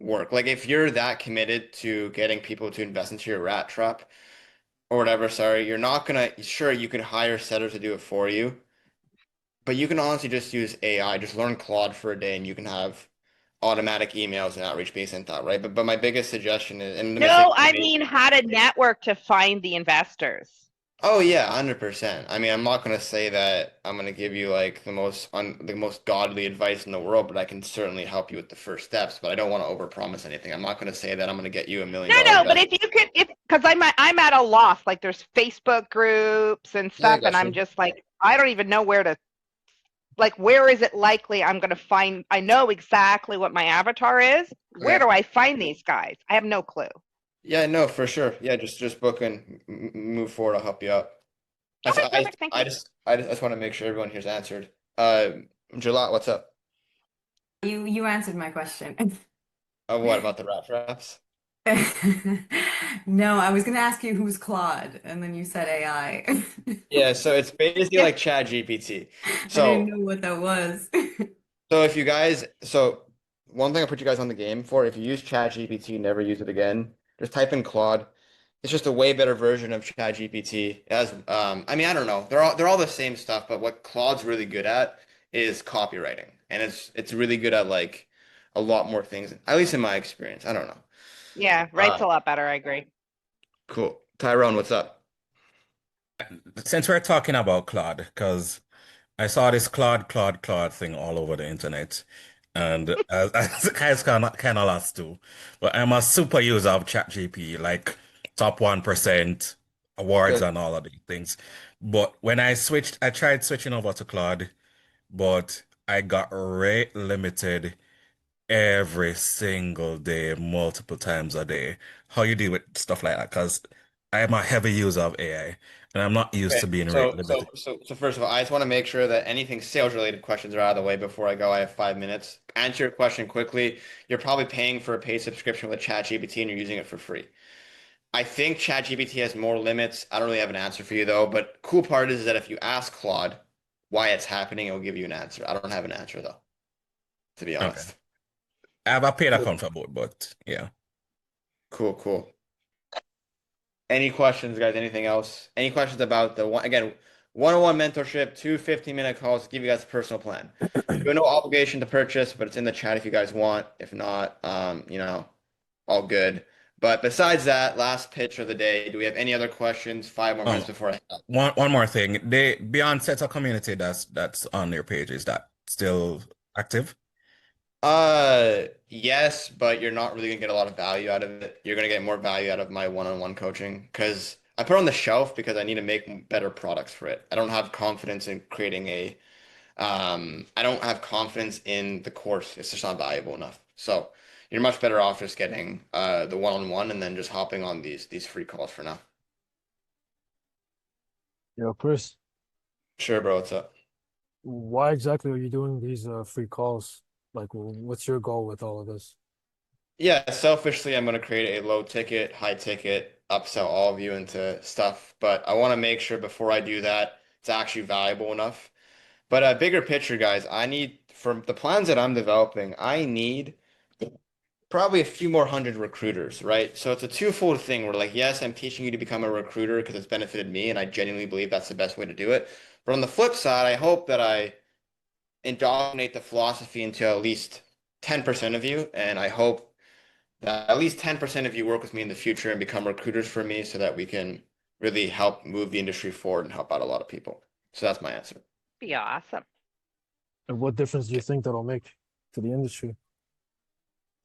work. Like if you're that committed to getting people to invest into your rat trap or whatever, sorry, you're not gonna, sure, you can hire setters to do it for you, but you can honestly just use AI. Just learn Claude for a day and you can have automatic emails and outreach being sent out, right? But my biggest suggestion is, and the mistake No, I I made. mean how to network to find the investors. Oh yeah, 100%. I mean, I'm not gonna say that I'm gonna give you like the most godly advice in the world, but I can certainly help you with the first steps. But I don't want to overpromise anything. I'm not gonna say that I'm gonna get you $1 million No, but investment. if you could, if because I'm at a loss. Like there's Facebook groups and Yeah, I stuff, and got I'm you. just like I don't even know where to like where is it likely I'm going to find. I know exactly what my avatar is. Where Okay. do I find these guys? I have no clue. Yeah, no, for sure. Yeah, just book and move forward. I'll help you out. Okay, perfect. Thank you. I just want to make sure everyone here's answered. Jalat, what's up? You answered my question. Oh, what about the rat traps? No, I was gonna ask you who's Claude, and then you said AI. Yeah, so it's basically like Chat GPT. I didn't So know what that was. So if you guys, so one thing I put you guys on the game for, if you use ChatGPT, never use it again. Just type in Claude. It's just a way better version of ChatGPT. As I mean, I don't know. They're all the same stuff, but what Claude's really good at is copywriting, and it's really good at like a lot more things, at least in my experience. I don't know. Yeah, writes a lot better. I agree. Cool. Tyrone, what's up? Since we're talking about Claude, because I saw this Claude thing all over the internet, and as kind of lost too. But I'm a super user of ChatGPT, like top 1% awards Good. and all of these things. But when I tried switching over to Claude, but I got rate limited every single day, multiple times a day. How you deal with stuff like that? Because I'm a heavy user of AI, and I'm not used Okay. to being rate So limited. first of all, I just want to make sure that anything sales related questions are out of the way before I go. I have 5 minutes. Answer your question quickly. You're probably paying for a paid subscription with ChatGPT and you're using it for free. I think ChatGPT has more limits. I don't really have an answer for you though, but cool part is that if you ask Claude why it's happening, it'll give you an answer. I don't have an answer though, to be Okay. honest. I have a paid Cool. account for both, but yeah. Cool. Any questions, guys? Anything else? Any questions about the one-on-one mentorship, 2 15-minute calls, give you guys a personal plan. You have no obligation to purchase, but it's in the chat if you guys want. If not, all good. But besides that, last pitch of the day, do we have any other questions? 5 more minutes Oh, before I head out. one more thing. They Beyond Seta community that's on their page, is that still active? Yes, but you're not really gonna get a lot of value out of it. You're gonna get more value out of my one-on-one coaching because I put it on the shelf because I need to make better products for it. I don't have confidence in creating I don't have confidence in the course. It's just not valuable enough. So you're much better off just getting the one-on-one and then just hopping on these free calls for now. Yo, Chris, Sure, bro. What's up? why exactly are you doing these free calls? Like, what's your goal with all of this? Yeah, selfishly, I'm going to create a low ticket, high ticket, upsell all of you into stuff. But I want to make sure before I do that, it's actually valuable enough. But a bigger picture, guys, I need for the plans that I'm developing, I need probably a few more hundred recruiters, right? So it's a twofold thing where like, yes, I'm teaching you to become a recruiter because it's benefited me, and I genuinely believe that's the best way to do it. But on the flip side, I hope that I indoctrinate the philosophy into at least 10% of you, and I hope that at least 10% of you work with me in the future and become recruiters for me so that we can really help move the industry forward and help out a lot of people. So that's my answer. Be awesome. And what difference do you think that'll make to the industry?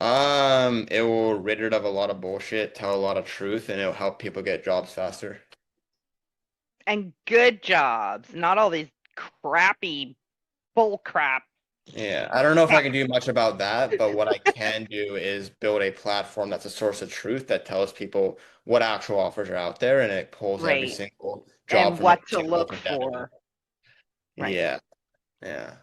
It will rid it of a lot of bullshit, tell a lot of truth, and it'll help people get jobs faster. And good jobs, not all these crappy bull crap. Yeah, I don't know if I can do much about that, but what I can do is build a platform that's a source of truth that tells people what actual offers are out there, and it pulls every Right. single job And from every what to single look open database. for. Right. Yeah.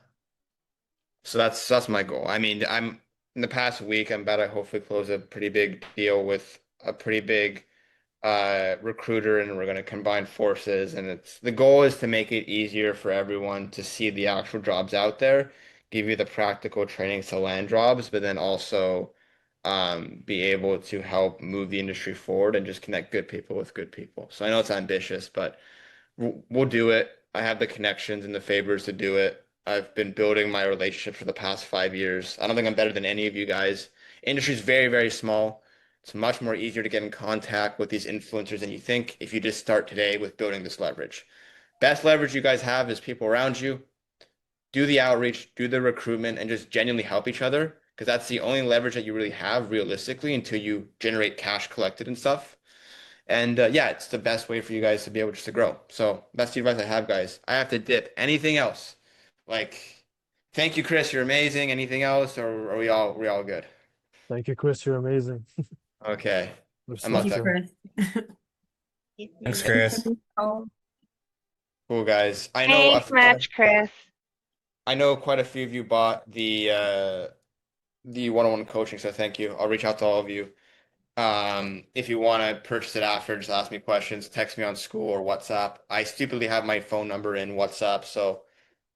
So that's my goal. I mean, I'm in the past week, I'm about to hopefully close a pretty big deal with a pretty big recruiter, and we're going to combine forces. And it's the goal is to make it easier for everyone to see the actual jobs out there, give you the practical trainings to land jobs, but then also be able to help move the industry forward and just connect good people with good people. So I know it's ambitious, but we'll do it. I have the connections and the favors to do it. I've been building my relationships for the past 5 years. I don't think I'm better than any of you guys. Industry's very, very small. It's much more easier to get in contact with these influencers than you think if you just start today with building this leverage. Best leverage you guys have is people around you. Do the outreach, do the recruitment, and just genuinely help each other because that's the only leverage that you really have realistically until you generate cash collected and stuff. And yeah, it's the best way for you guys to be able just to grow. So best advice I have, guys. I have to dip. Anything else? Like, thank you, Chris. You're amazing. Anything else, or are we all good? Thank you, Chris. You're amazing. Okay. I'm Thank out you, there. Chris. Thanks, Chris. Cool, guys. Thanks much, Chris. I know quite a few of you bought the one-on-one coaching, so thank you. I'll reach out to all of you. If you want to purchase it after, just ask me questions, text me on school or WhatsApp. I stupidly have my phone number in WhatsApp, so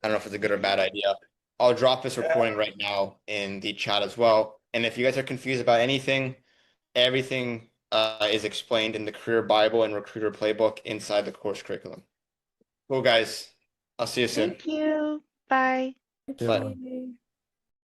I don't know if it's a good or bad idea. I'll drop this recording right now in the chat as well. And if you guys are confused about anything, everything is explained in the Career Bible and Recruiter Playbook inside the course curriculum. Cool, guys. I'll see you soon. Thank you. Bye. Bye.